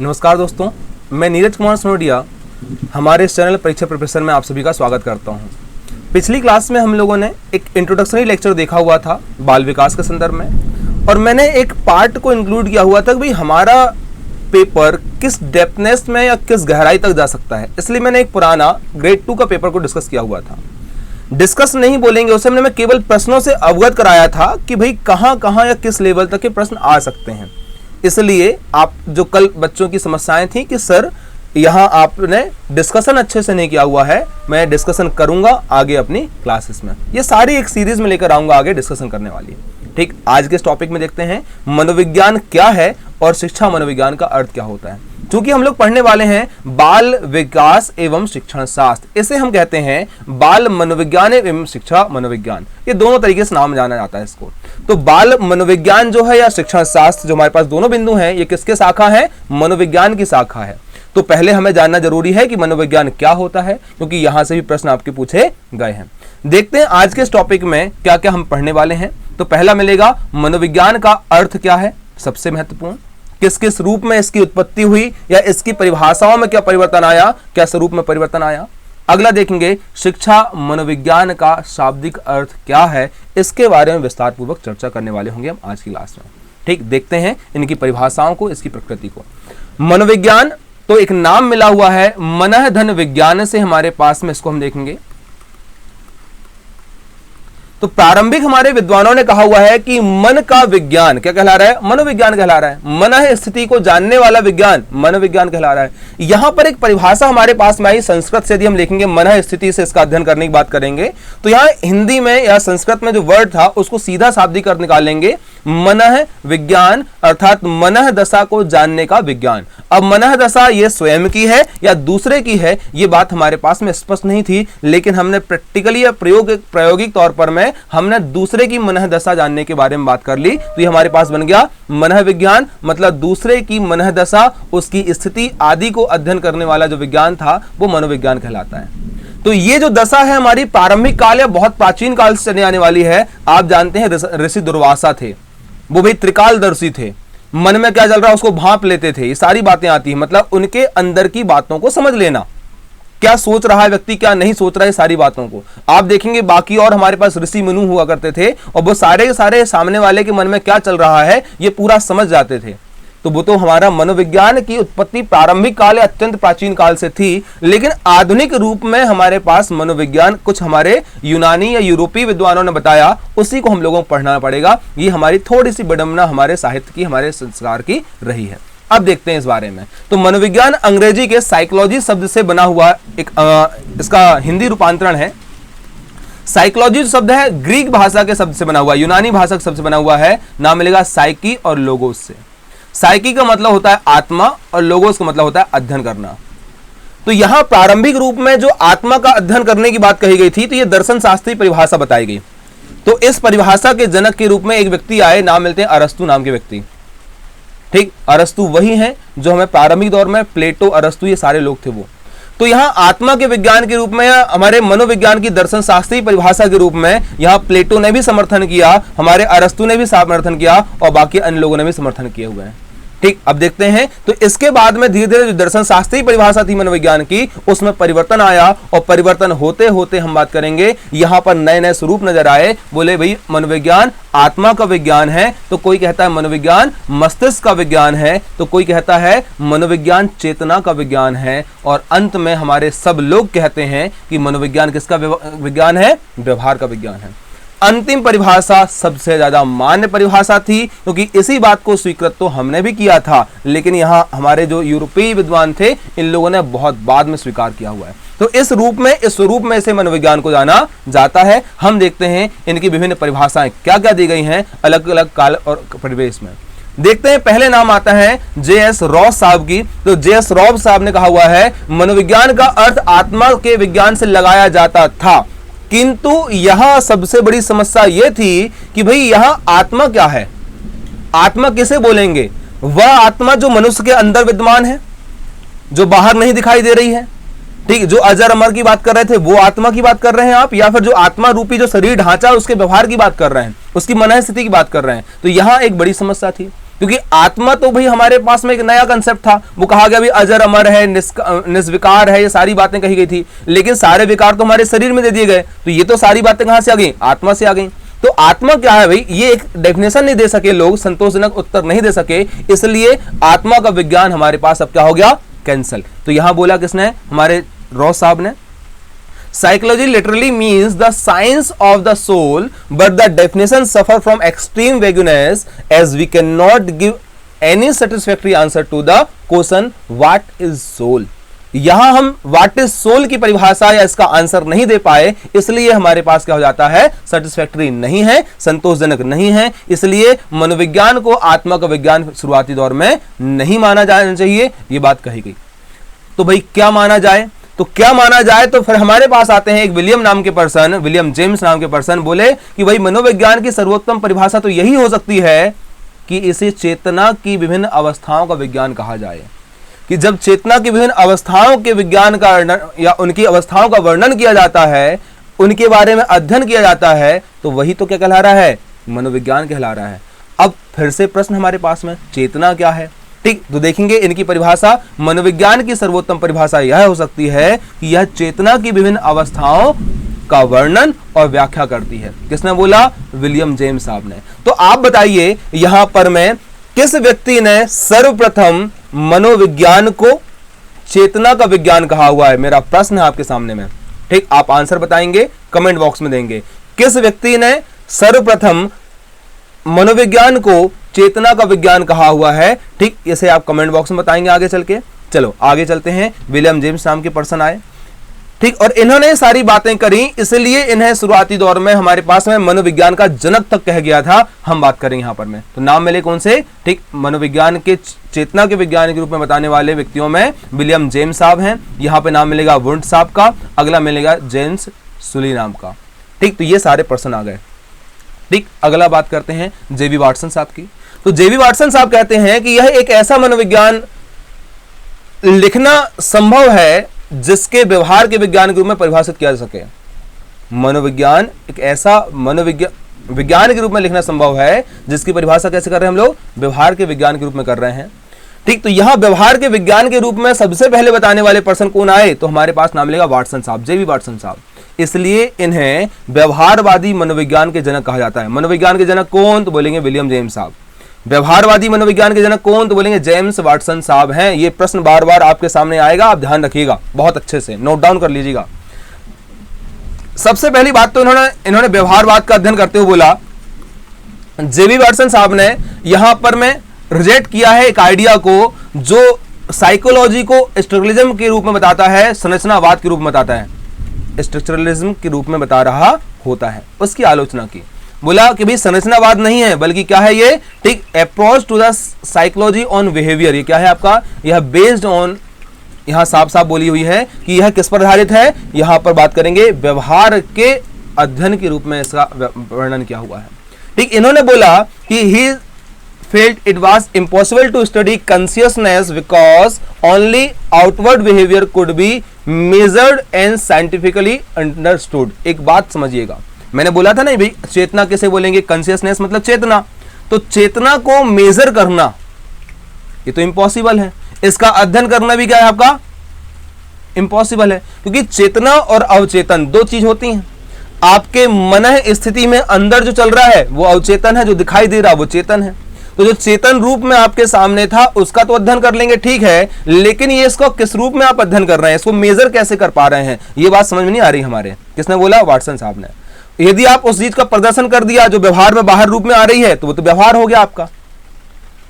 नमस्कार दोस्तों, मैं नीरज कुमार सोनोडिया हमारे इस चैनल परीक्षा प्रिपरेशन में आप सभी का स्वागत करता हूं। पिछली क्लास में हम लोगों ने एक इंट्रोडक्शनरी लेक्चर देखा हुआ था बाल विकास के संदर्भ में, और मैंने एक पार्ट को इंक्लूड किया हुआ था कि भाई हमारा पेपर किस डेप्थनेस में या किस गहराई तक जा सकता है। इसलिए मैंने एक पुराना ग्रेड 2 का पेपर को डिस्कस किया हुआ था। डिस्कस नहीं बोलेंगे, उसे मैं केवल प्रश्नों से अवगत कराया था कि भाई कहां कहां या किस लेवल तक के प्रश्न आ सकते हैं। इसलिए आप जो कल बच्चों की समस्याएं थी कि सर यहाँ आपने डिस्कशन अच्छे से नहीं किया हुआ है, मैं डिस्कशन करूंगा आगे अपनी क्लासेस में। ये सारी एक सीरीज में लेकर आऊंगा आगे डिस्कशन करने वाली। ठीक, आज के इस टॉपिक में देखते हैं मनोविज्ञान क्या है और शिक्षा मनोविज्ञान का अर्थ क्या होता है। क्योंकि हम लोग पढ़ने वाले हैं बाल विकास एवं शिक्षण शास्त्र, इसे हम कहते हैं बाल मनोविज्ञान एवं शिक्षा मनोविज्ञान। ये दोनों तरीके से नाम जाना जाता है इसको। तो बाल मनोविज्ञान जो है या शिक्षण शास्त्र, जो हमारे पास दोनों बिंदु हैं, ये किसके शाखा है? मनोविज्ञान की शाखा है। तो पहले हमें जानना जरूरी है कि मनोविज्ञान क्या होता है, क्योंकि यहां से भी प्रश्न आपके पूछे गए हैं। देखते हैं आज के इस टॉपिक में क्या क्या हम पढ़ने वाले हैं। तो पहला मिलेगा मनोविज्ञान का अर्थ क्या है, सबसे महत्वपूर्ण, किस किस रूप में इसकी उत्पत्ति हुई या इसकी परिभाषाओं में क्या परिवर्तन आया, क्या स्वरूप में परिवर्तन आया। अगला देखेंगे शिक्षा मनोविज्ञान का शाब्दिक अर्थ क्या है, इसके बारे में विस्तार पूर्वक चर्चा करने वाले होंगे हम आज की क्लास में। ठीक, देखते हैं इनकी परिभाषाओं को, इसकी प्रकृति को। मनोविज्ञान तो एक नाम मिला हुआ है मनः धन विज्ञान से हमारे पास में, इसको हम देखेंगे। तो प्रारंभिक हमारे विद्वानों ने कहा हुआ है कि मन का विज्ञान क्या कहला रहा है? मनोविज्ञान कहला रहा है। मन स्थिति को जानने वाला विज्ञान मनोविज्ञान कहला रहा है। यहां पर एक परिभाषा हमारे पास में आई संस्कृत से, यदि हम लिखेंगे मन स्थिति से इसका अध्ययन करने की बात करेंगे, तो यहां हिंदी में या संस्कृत में जो वर्ड था उसको सीधा शाब्दिक अर्थ निकालेंगे मनः विज्ञान, अर्थात मनः दशा को जानने का विज्ञान। अब मनः दशा ये स्वयं की है या दूसरे की है, ये बात हमारे पास में स्पष्ट नहीं थी, लेकिन हमने प्रैक्टिकली या प्रायोगिक तौर पर में हमने दूसरे की मनः दशा जानने के बारे में बात कर ली। तो ये हमारे पास बन गया मनः विज्ञान, मतलब दूसरे की मनः दशा, उसकी स्थिति आदि को अध्ययन करने वाला जो विज्ञान था वो मनोविज्ञान कहलाता है। तो ये जो दशा है हमारी प्रारंभिक काल या बहुत प्राचीन काल से चलने आने वाली है। आप जानते हैं ऋषि दुर्वासा थे, वो भी त्रिकालदर्शी थे, मन में क्या चल रहा है उसको भांप लेते थे। ये सारी बातें आती हैं, मतलब उनके अंदर की बातों को समझ लेना, क्या सोच रहा है व्यक्ति, क्या नहीं सोच रहा है, सारी बातों को आप देखेंगे। बाकी और हमारे पास ऋषि मुनि हुआ करते थे और वो सारे के सारे सामने वाले के मन में क्या चल रहा है ये पूरा समझ जाते थे। तो वो तो हमारा मनोविज्ञान की उत्पत्ति प्रारंभिक काल या अत्यंत प्राचीन काल से थी, लेकिन आधुनिक रूप में हमारे पास मनोविज्ञान कुछ हमारे यूनानी या यूरोपीय विद्वानों ने बताया, उसी को हम लोगों को पढ़ना पड़ेगा। ये हमारी थोड़ी सी विडंबना हमारे साहित्य की, हमारे संस्कार की रही है। अब देखते हैं इस बारे में। तो मनोविज्ञान अंग्रेजी के साइकोलॉजी शब्द से बना हुआ एक इसका हिंदी रूपांतरण है। साइकोलॉजी शब्द है ग्रीक भाषा के शब्द से बना हुआ, यूनानी भाषा के शब्द से बना हुआ है। नाम मिलेगा साइकी और लोगोस से। साइकी का मतलब होता है आत्मा और लोगोस का मतलब होता है अध्ययन करना। तो यहां प्रारंभिक रूप में जो आत्मा का अध्ययन करने की बात कही गई थी, तो यह दर्शन शास्त्रीय परिभाषा बताई गई। तो इस परिभाषा के जनक के रूप में एक व्यक्ति आए, नाम मिलते हैं अरस्तु नाम के व्यक्ति। ठीक, अरस्तु वही हैं जो हमें प्रारंभिक दौर में प्लेटो, अरस्तु, ये सारे लोग थे वो। तो यहां आत्मा के विज्ञान के रूप में या हमारे मनोविज्ञान की दर्शन शास्त्रीय परिभाषा के रूप में यहां प्लेटो ने भी समर्थन किया, हमारे अरस्तु ने भी समर्थन किया और बाकी अन्य लोगों ने भी समर्थन किए हुए हैं। ठीक, अब देखते हैं। तो इसके बाद में धीरे धीरे जो दर्शन शास्त्रीय परिभाषा थी मनोविज्ञान की, उसमें परिवर्तन आया और परिवर्तन होते होते हम बात करेंगे यहां पर नए नए स्वरूप नजर आए। बोले भाई मनोविज्ञान आत्मा का विज्ञान है, तो कोई कहता है मनोविज्ञान मस्तिष्क का विज्ञान है, तो कोई कहता है मनोविज्ञान चेतना का विज्ञान है, और अंत में हमारे सब लोग कहते हैं कि मनोविज्ञान किसका विज्ञान है? व्यवहार का विज्ञान है। अंतिम परिभाषा सबसे ज्यादा मान्य परिभाषा थी, क्योंकि इसी बात को स्वीकृत तो हमने भी किया था, लेकिन यहाँ हमारे जो यूरोपीय विद्वान थे इन लोगों ने बहुत बाद में स्वीकार किया हुआ है। तो इस रूप में, इस स्वरूप में इसे मनोविज्ञान को जाना जाता है। हम देखते हैं इनकी विभिन्न परिभाषाएं क्या क्या दी गई हैं अलग अलग काल और परिवेश में। देखते हैं, पहले नाम आता है जे.एस. रॉस साहब की। तो जे.एस. रॉस साहब ने कहा हुआ है मनोविज्ञान का अर्थ आत्मा के विज्ञान से लगाया जाता था, किंतु यहां सबसे बड़ी समस्या यह थी कि भाई यहां आत्मा क्या है? आत्मा किसे बोलेंगे? वह आत्मा जो मनुष्य के अंदर विद्यमान है, जो बाहर नहीं दिखाई दे रही है। ठीक, जो अजर अमर की बात कर रहे थे वो आत्मा की बात कर रहे हैं आप, या फिर जो आत्मा रूपी जो शरीर ढांचा उसके व्यवहार की बात कर रहे हैं, उसकी मन स्थिति की बात कर रहे हैं। तो यहां एक बड़ी समस्या थी। क्योंकि आत्मा तो भाई हमारे पास में एक नया कंसेप्ट था, वो कहा गया भी अजर अमर है, निष्विकार है, ये सारी बातें कही गई थी, लेकिन सारे विकार तो हमारे शरीर में दे दिए गए, तो ये तो सारी बातें कहां से आ गई, आत्मा से आ गई। तो आत्मा क्या है भाई, ये एक डेफिनेशन नहीं दे सके लोग, संतोषजनक उत्तर नहीं दे सके, इसलिए आत्मा का विज्ञान हमारे पास अब क्या हो गया, कैंसल। तो यहां बोला किसने, हमारे रॉस साहब ने, Psychology literally means the science of the soul, but the definition suffer from extreme vagueness as we cannot give any satisfactory answer to the question what is soul। यहां हम what is soul की परिभाषा या इसका answer नहीं दे पाए, इसलिए हमारे पास क्या हो जाता है, सेटिस्फैक्टरी नहीं है, संतोषजनक नहीं है, इसलिए मनोविज्ञान को आत्मा का विज्ञान शुरुआती दौर में नहीं माना जाना चाहिए, ये बात कही गई। तो भाई क्या माना जाए, तो क्या माना जाए, तो फिर हमारे पास आते हैं एक विलियम नाम के पर्सन, विलियम जेम्स नाम के पर्सन, बोले कि भाई मनोविज्ञान की सर्वोत्तम परिभाषा तो यही हो सकती है कि इसे चेतना की विभिन्न अवस्थाओं का विज्ञान कहा जाए, कि जब चेतना की विभिन्न अवस्थाओं के विज्ञान का या उनकी अवस्थाओं का वर्णन किया जाता है, उनके बारे में अध्ययन किया जाता है, तो वही तो क्या कहला रहा है, मनोविज्ञान कहला रहा है। अब फिर से प्रश्न हमारे पास में, चेतना क्या है, ठीक, तो देखेंगे इनकी परिभाषा, मनोविज्ञान की सर्वोत्तम परिभाषा यह हो सकती है कि यह चेतना की विभिन्न अवस्थाओं का वर्णन और व्याख्या करती है। किसने बोला, विलियम जेम्स साहब ने। तो आप बताइए यहां पर मैं, किस व्यक्ति ने सर्वप्रथम मनोविज्ञान को चेतना का विज्ञान कहा हुआ है, मेरा प्रश्न है आपके सामने में, ठीक, आप आंसर बताएंगे, कमेंट बॉक्स में देंगे, किस व्यक्ति ने सर्वप्रथम मनोविज्ञान को चेतना का विज्ञान कहा हुआ है, ठीक, इसे आप कमेंट बॉक्स में बताएंगे आगे चल के। चलो आगे चलते हैं, विलियम जेम्स नाम के पर्सन आए, ठीक, और इन्होंने सारी बातें करी, इसलिए इन्हें शुरुआती दौर में हमारे पास में मनोविज्ञान का जनक तक कह गया था। हम बात करेंगे यहां पर में, तो नाम मिले कौन से, ठीक, मनोविज्ञान के चेतना के विज्ञान के रूप में बताने वाले व्यक्तियों में विलियम जेम्स साहब हैं, यहां पे नाम मिलेगा वुंड साहब का, अगला मिलेगा जेम्स सुली नाम का, ठीक, तो ये सारे पर्सन आ गए, ठीक। अगला बात करते हैं जेबी वाटसन साहब की। तो जेबी वाटसन साहब कहते हैं कि यह एक ऐसा मनोविज्ञान लिखना संभव है जिसके व्यवहार के विज्ञान के रूप में परिभाषित किया जा सके। मनोविज्ञान एक ऐसा विज्ञान के रूप में लिखना संभव है जिसकी परिभाषा कैसे कर रहे हैं हम लोग, व्यवहार के विज्ञान के रूप में कर रहे हैं, ठीक। तो यहां व्यवहार के विज्ञान के रूप में सबसे पहले बताने वाले पर्सन कौन आए, तो हमारे पास नाम लेगा वाटसन साहब, जेबी वाटसन साहब, इसलिए इन्हें व्यवहारवादी मनोविज्ञान के जनक कहा जाता है। मनोविज्ञान के जनक कौन, तो बोलेंगे विलियम जेम्स साहब। व्यवहारवादी मनोविज्ञान के जनक कौन, तो बोलेंगे जेम्स वाटसन साहब हैं। ये प्रश्न बार बार आपके सामने आएगा, आप ध्यान रखिएगा, बहुत अच्छे से नोट डाउन कर लीजिएगा। सबसे पहली बात तो इन्होंने व्यवहारवाद का अध्ययन करते हुए बोला, जेबी वाटसन साहब ने यहां पर मैं रिजेक्ट किया है एक आइडिया को जो साइकोलॉजी को स्ट्रक्चरलिज्म के रूप में बताता है, संरचनावाद के रूप में बताता है, स्ट्रक्चरलिज्म के रूप में बता रहा होता है, उसकी आलोचना की। बोला कि भाई संरचनावाद नहीं है बल्कि क्या है ये, ठीक, approach to the psychology on behaviour. ये क्या है आपका, यह बेस्ड ऑन, यहां साफ साफ बोली हुई है कि यह किस पर आधारित है, यहां पर बात करेंगे व्यवहार के अध्ययन के रूप में इसका वर्णन किया हुआ है, ठीक। इन्होंने बोला कि ही felt it was impossible to study consciousness because only outward behavior could be measured and scientifically understood। एक बात समझिएगा, मैंने बोला था ना भाई चेतना किसे बोलेंगे, कॉन्शियसनेस मतलब चेतना, तो चेतना को मेजर करना ये तो इम्पॉसिबल है, इसका अध्ययन करना भी क्या है आपका, इम्पॉसिबल है, क्योंकि चेतना और अवचेतन दो चीज होती हैं। आपके मन स्थिति में अंदर जो चल रहा है वो अवचेतन है, जो दिखाई दे रहा है वो चेतन है। तो जो चेतन रूप में आपके सामने था उसका तो अध्ययन कर लेंगे, ठीक है, लेकिन ये इसको किस रूप में आप अध्ययन कर रहे हैं, इसको मेजर कैसे कर पा रहे हैं, ये बात समझ में नहीं आ रही हमारे। किसने बोला, वाटसन साहब ने। यदि आप उस चीज का प्रदर्शन कर दिया जो व्यवहार में बाहर रूप में आ रही है तो वो तो व्यवहार हो गया आपका।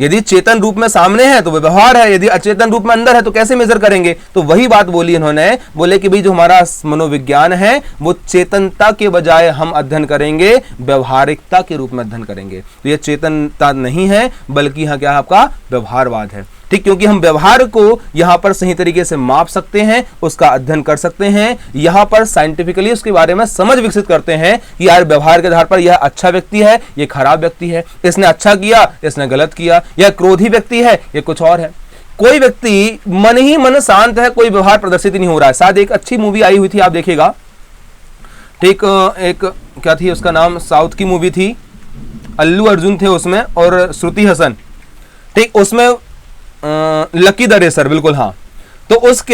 यदि चेतन रूप में सामने है तो वो व्यवहार है, यदि अचेतन रूप में अंदर है तो कैसे मेजर करेंगे। तो वही बात बोली इन्होंने, बोले कि भाई जो हमारा मनोविज्ञान है वो चेतनता के बजाय हम अध्ययन करेंगे व्यवहारिकता के रूप में अध्ययन करेंगे। तो ये चेतनता नहीं है बल्कि यहाँ क्या है आपका व्यवहारवाद है, ठीक, क्योंकि हम व्यवहार को यहाँ पर सही तरीके से माप सकते हैं, उसका अध्ययन कर सकते हैं, यहाँ पर साइंटिफिकली उसके बारे में समझ विकसित करते हैं कि यार व्यवहार के आधार पर यह अच्छा व्यक्ति है, ये खराब व्यक्ति है, इसने अच्छा किया, इसने गलत किया, यह क्रोधी व्यक्ति है, ये कुछ और है। कोई व्यक्ति मन ही मन शांत है, कोई व्यवहार प्रदर्शित नहीं हो रहा है। शायद एक अच्छी मूवी आई हुई थी, आप देखिएगा, ठीक, एक क्या थी उसका नाम, साउथ की मूवी थी, अल्लू अर्जुन थे उसमें और श्रुति हसन, ठीक, उसमें लकी द रेसर, बिल्कुल हाँ। तो उस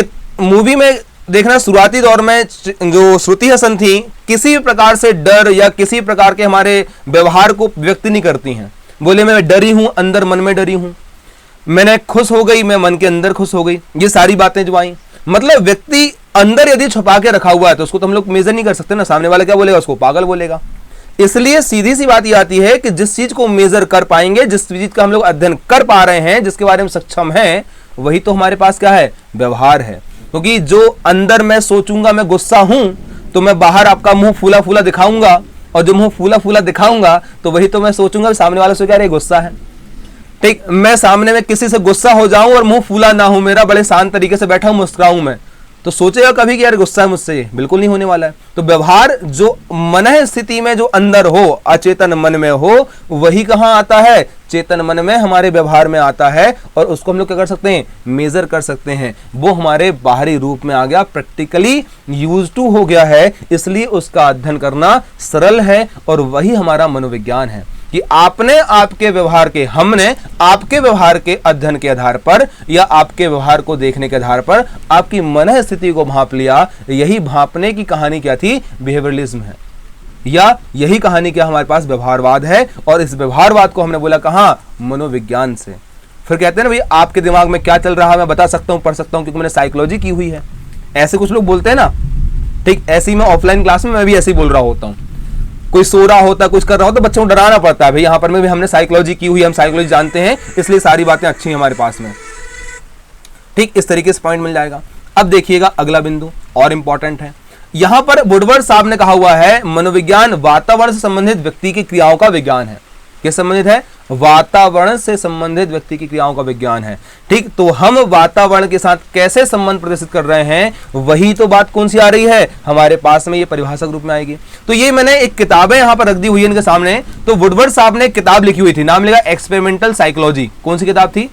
मूवी में देखना, शुरुआती दौर में जो श्रुति हसन थी किसी भी प्रकार से डर या किसी प्रकार के हमारे व्यवहार को व्यक्त नहीं करती हैं। बोले मैं डरी हूं, अंदर मन में डरी हूं, मैंने खुश हो गई, मैं मन के अंदर खुश हो गई, ये सारी बातें जो आई। मतलब व्यक्ति अंदर यदि छुपा के रखा हुआ है तो उसको तो हम लोग मेजर नहीं कर सकते ना, सामने वाला क्या बोलेगा, उसको पागल बोलेगा। इसलिए सीधी सी बात ये आती है कि जिस चीज को मेजर कर पाएंगे, जिस चीज का हम लोग अध्ययन कर पा रहे हैं, जिसके बारे में सक्षम हैं, वही तो हमारे पास क्या है, व्यवहार है। क्योंकि जो अंदर मैं सोचूंगा मैं गुस्सा हूं, तो मैं बाहर आपका मुंह फूला फूला दिखाऊंगा, और जो मुंह फूला फूला दिखाऊंगा तो वही तो मैं सोचूंगा सामने वाले से क्या रे गुस्सा है। ठीक, मैं सामने में किसी से गुस्सा हो जाऊं और मुंह फूला ना हो मेरा, बड़े शांत तरीके से बैठा हूं, मुस्कुराऊं मैं, तो सोचेगा कभी कि यार गुस्सा है मुझसे, बिल्कुल नहीं होने वाला है। तो व्यवहार जो मन स्थिति में जो अंदर हो, अचेतन मन में हो, वही कहां आता है, चेतन मन में, हमारे व्यवहार में आता है। और उसको हम लोग क्या कर सकते हैं, मेजर कर सकते हैं। वो हमारे बाहरी रूप में आ गया, प्रैक्टिकली यूज टू हो गया है, इसलिए उसका अध्ययन करना सरल है। और वही हमारा मनोविज्ञान है कि आपने आपके व्यवहार के, हमने आपके व्यवहार के अध्ययन के आधार पर या आपके व्यवहार को देखने के आधार पर आपकी मन स्थिति को भांप लिया। यही भांपने की कहानी क्या थी, बिहेवियरलिज्म है, या यही कहानी क्या हमारे पास व्यवहारवाद है। और इस व्यवहारवाद को हमने बोला कहां, मनोविज्ञान से। फिर कहते हैं ना भाई आपके दिमाग में क्या चल रहा है मैं बता सकता हूं, पढ़ सकता हूं, क्योंकि मैंने साइकोलॉजी की हुई है। ऐसे कुछ लोग बोलते हैं ना, ठीक, ऐसे ही मैं ऑफलाइन क्लास में मैं भी ऐसे ही बोल रहा होता हूं। कोई सो रहा होता, कुछ कर रहा होता, बच्चों को डराना पड़ता है। भाई यहाँ पर में भी हमने साइकोलॉजी की हुई है, हम साइकोलॉजी जानते हैं, इसलिए सारी बातें अच्छी हैं हमारे पास में। ठीक, इस तरीके से पॉइंट मिल जाएगा। अब देखिएगा अगला बिंदु और इंपॉर्टेंट है। यहां पर वुडवर्ड साहब ने कहा हुआ है मनोविज्ञान वातावरण से संबंधित व्यक्ति की क्रियाओं का विज्ञान है। किस संबंधित है, वातावरण से संबंधित व्यक्ति की क्रियाओं का विज्ञान है। ठीक, तो हम वातावरण के साथ कैसे संबंध प्रदर्शित कर रहे हैं, वही तो बात कौन सी आ रही है हमारे पास में, ये परिभाषा के रूप में आएगी। तो ये मैंने एक किताबें यहां पर रख दी हुई है इनके सामने। तो वुडवर्ड साहब ने एक किताब लिखी हुई थी, नाम लिखा एक्सपेरिमेंटल साइकोलॉजी। कौन सी किताब थी,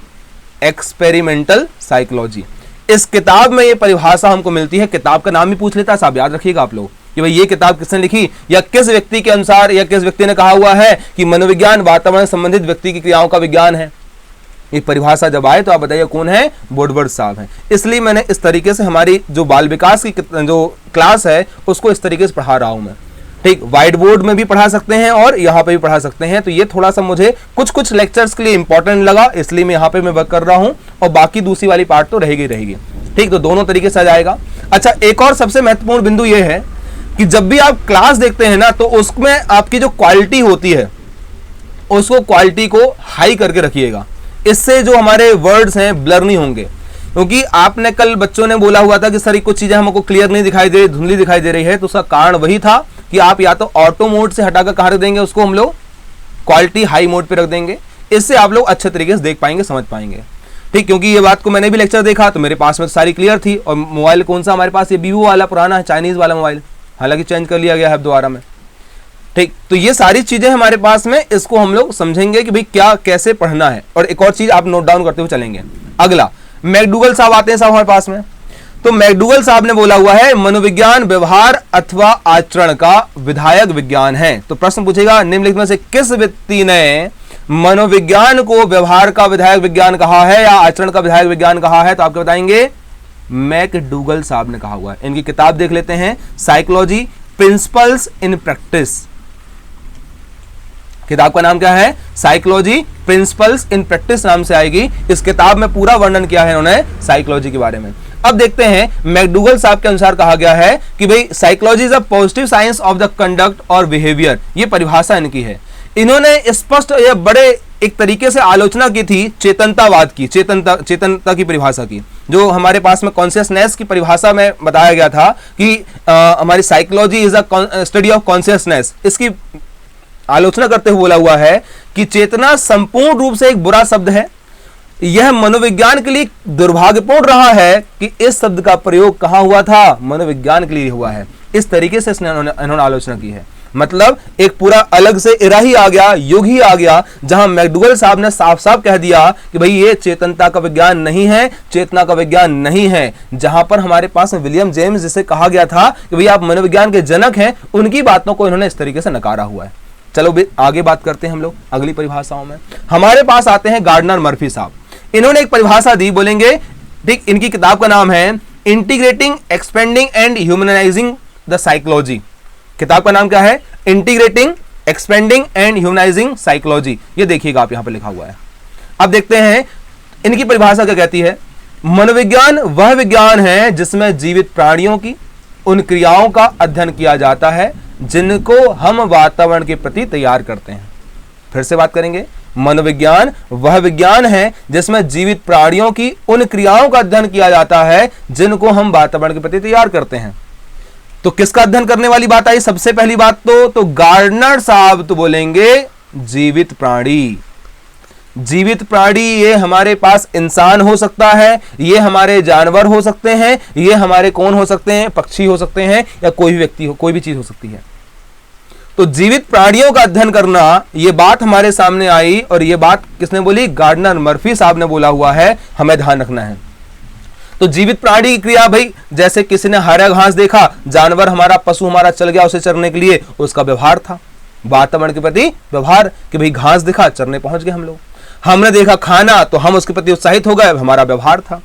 एक्सपेरिमेंटल साइकोलॉजी। इस किताब में ये परिभाषा हमको मिलती है। किताब का नाम भी पूछ लेता है साहब, याद रखिएगा आप लोग कि भाई ये किताब किसने लिखी, या किस व्यक्ति के अनुसार, या किस व्यक्ति ने कहा हुआ है कि मनोविज्ञान वातावरण संबंधित व्यक्ति की क्रियाओं का विज्ञान है। ये परिभाषा जब आए तो आप बताइए कौन है, वुडवर्ड साहब हैं। इसलिए मैंने इस तरीके से हमारी जो बाल विकास की जो क्लास है उसको इस तरीके से पढ़ा रहा हूं मैं। ठीक, व्हाइट बोर्ड में भी पढ़ा सकते हैं और यहाँ पे भी पढ़ा सकते हैं। तो ये थोड़ा सा मुझे कुछ लेक्चर्स के लिए इंपॉर्टेंट लगा, इसलिए मैं यहाँ पे मैं वर्क कर रहा हूँ, और बाकी दूसरी वाली पार्ट तो रहेगी। ठीक, तो दोनों तरीके से आ जाएगा। अच्छा, एक और सबसे महत्वपूर्ण बिंदु ये है कि जब भी आप क्लास देखते हैं ना, तो उसमें आपकी जो क्वालिटी होती है उसको क्वालिटी को हाई करके रखिएगा। इससे जो हमारे वर्ड्स हैं ब्लर नहीं होंगे। क्योंकि आपने कल बच्चों ने बोला हुआ था कि सर कुछ चीजें हमको क्लियर नहीं दिखाई दे रही, धुंधली दिखाई दे रही है, तो उसका कारण वही था कि आप या तो ऑटो मोड से हटाकर कहां रख देंगे, उसको हम लोग क्वालिटी हाई मोड पे रख देंगे। इससे आप लोग अच्छे तरीके से देख पाएंगे, समझ पाएंगे। ठीक, क्योंकि ये बात को मैंने भी लेक्चर देखा तो मेरे पास में तो सारी क्लियर थी। और मोबाइल कौन सा हमारे पास, ये वीवो वाला पुराना है, चाइनीज वाला मोबाइल, हालांकि चेंज कर लिया गया है अब दोबारा में। ठीक, तो ये सारी चीजें हमारे पास में, इसको हम लोग समझेंगे कि भाई क्या कैसे पढ़ना है। और एक और चीज आप नोट डाउन करते हुए चलेंगे। अगला मैकडूगल साहब आते हैं साहब हमारे पास में। तो मैकडूगल साहब ने बोला हुआ है मनोविज्ञान व्यवहार अथवा आचरण का विधायक विज्ञान है। तो प्रश्न पूछेगा निम्नलिखित में से किस व्यक्ति ने मनोविज्ञान को व्यवहार का विधायक विज्ञान कहा है या आचरण का विधायक विज्ञान कहा है, तो आपको बताएंगे मैकडूगल साहब ने कहा हुआ है। इनकी किताब देख लेते हैं, साइकोलॉजी प्रिंसिपल्स इन प्रैक्टिस। किताब का नाम क्या है, साइकोलॉजी प्रिंसिपल्स इन प्रैक्टिस नाम से आएगी। इस किताब में पूरा वर्णन किया है उन्होंने साइकोलॉजी के बारे में। अब देखते हैं मैकडूगल साहब के अनुसार कहा गया है कि भाई psychology is a positive science of the conduct और बिहेवियर। ये परिभाषा इनकी है। इन्होंने स्पष्ट या बड़े एक तरीके से आलोचना की थी चेतनतावाद की, चेतनता की परिभाषा की। जो हमारे पास में कॉन्शियसनेस की परिभाषा में बताया गया था कि हमारी psychology is a study of consciousness. इसकी आलोचना करते हुए बोला हुआ है कि चेतना संपूर्ण रूप से एक बुरा शब्द है। यह मनोविज्ञान के लिए दुर्भाग्यपूर्ण रहा है कि इस शब्द का प्रयोग कहां हुआ था, मनोविज्ञान के लिए हुआ है। इस तरीके से इन्होंने आलोचना की है। मतलब एक पूरा अलग से इरा ही आ गया, युग ही आ गया, जहां मैकडूगल साहब ने साफ साफ कह दिया कि भाई ये चेतनता का विज्ञान नहीं है, चेतना का विज्ञान नहीं है। जहां पर हमारे पास विलियम जेम्स जिसे कहा गया था कि भाई आप मनोविज्ञान के जनक हैं, उनकी बातों को इन्होंने इस तरीके से नकारा हुआ है। चलो भी आगे बात करते हैं हम लोग अगली परिभाषाओं में। हमारे पास आते हैं गार्डनर मर्फी साहब। इन्होंने एक परिभाषा दी, बोलेंगे ठीक, इनकी किताब का नाम है integrating expanding and humanising the psychology. किताब का नाम क्या है? Integrating expanding and humanising psychology. ये देखिएगा आप यहां पर लिखा हुआ है। अब देखते हैं इनकी परिभाषा क्या कहती है। मनोविज्ञान वह विज्ञान है जिसमें जीवित प्राणियों की उन क्रियाओं का अध्ययन किया जाता है जिनको हम वातावरण के प्रति तैयार करते हैं। फिर से बात करेंगे, मनोविज्ञान वह विज्ञान है जिसमें जीवित प्राणियों की उन क्रियाओं का अध्ययन किया जाता है जिनको हम वातावरण के प्रति तैयार करते हैं। तो किसका अध्ययन करने वाली बात आई? सबसे पहली बात तो गार्डनर साहब तो बोलेंगे जीवित प्राणी। जीवित प्राणी ये हमारे पास इंसान हो सकता है, ये हमारे जानवर हो सकते हैं, ये हमारे कौन हो सकते हैं? पक्षी हो सकते हैं, या कोई भी व्यक्ति हो, कोई भी चीज हो सकती है। तो जीवित प्राणियों का अध्ययन करना, ये बात हमारे सामने आई, और ये बात किसने बोली? गार्डनर मर्फी साहब ने बोला हुआ है, हमें ध्यान रखना है। तो जीवित प्राणी की क्रिया, भाई जैसे किसी ने हरा घास देखा, जानवर हमारा, पशु हमारा चल गया उसे चरने के लिए, उसका व्यवहार था वातावरण के प्रति व्यवहार, कि भाई घास दिखा, चरने पहुंच गए हम लोग। हमने देखा खाना तो हम उसके प्रति उत्साहित हो गए, हमारा व्यवहार था।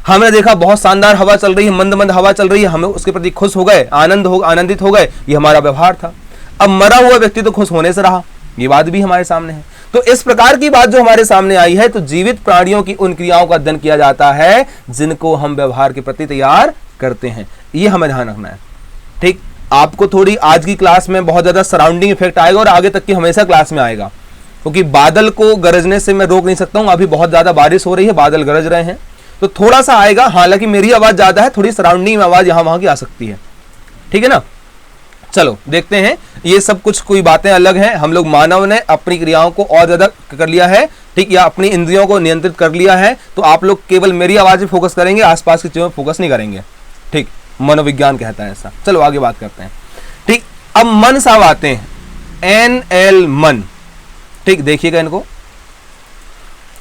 हमने देखा बहुत शानदार हवा चल रही है, मंद मंद हवा चल रही है, हमें उसके प्रति खुश हो गए, आनंदित हो गए, ये हमारा व्यवहार था। अब मरा हुआ व्यक्ति तो खुश होने से रहा, ये बात भी हमारे सामने है। तो इस प्रकार की बात जो हमारे सामने आई है, तो जीवित प्राणियों की उन क्रियाओं का अध्ययन किया जाता है जिनको हम व्यवहार के प्रति तैयार करते हैं, ये हमें ध्यान रखना है। ठीक, आपको थोड़ी आज की क्लास में बहुत ज्यादा सराउंडिंग इफेक्ट आएगा, और आगे तक की हमेशा क्लास में आएगा, क्योंकि बादल को गरजने से मैं रोक नहीं सकता हूं। अभी बहुत ज्यादा बारिश हो रही है, बादल गरज रहे हैं, तो थोड़ा सा आएगा। हालांकि मेरी आवाज ज्यादा है, थोड़ी सराउंडिंग में आवाज यहां वहां की आ सकती है, ठीक है ना। चलो देखते हैं, ये सब कुछ कोई बातें अलग हैं। हम लोग मानव ने अपनी क्रियाओं को और ज्यादा कर लिया है, ठीक, या अपनी इंद्रियों को नियंत्रित कर लिया है, तो आप लोग केवल मेरी आवाज पे फोकस करेंगे, आसपास की चीजों में फोकस नहीं करेंगे। ठीक, मनोविज्ञान कहता है ऐसा। चलो आगे बात करते हैं। ठीक, अब मन साहब आते हैं, NL मन। ठीक, देखिएगा इनको।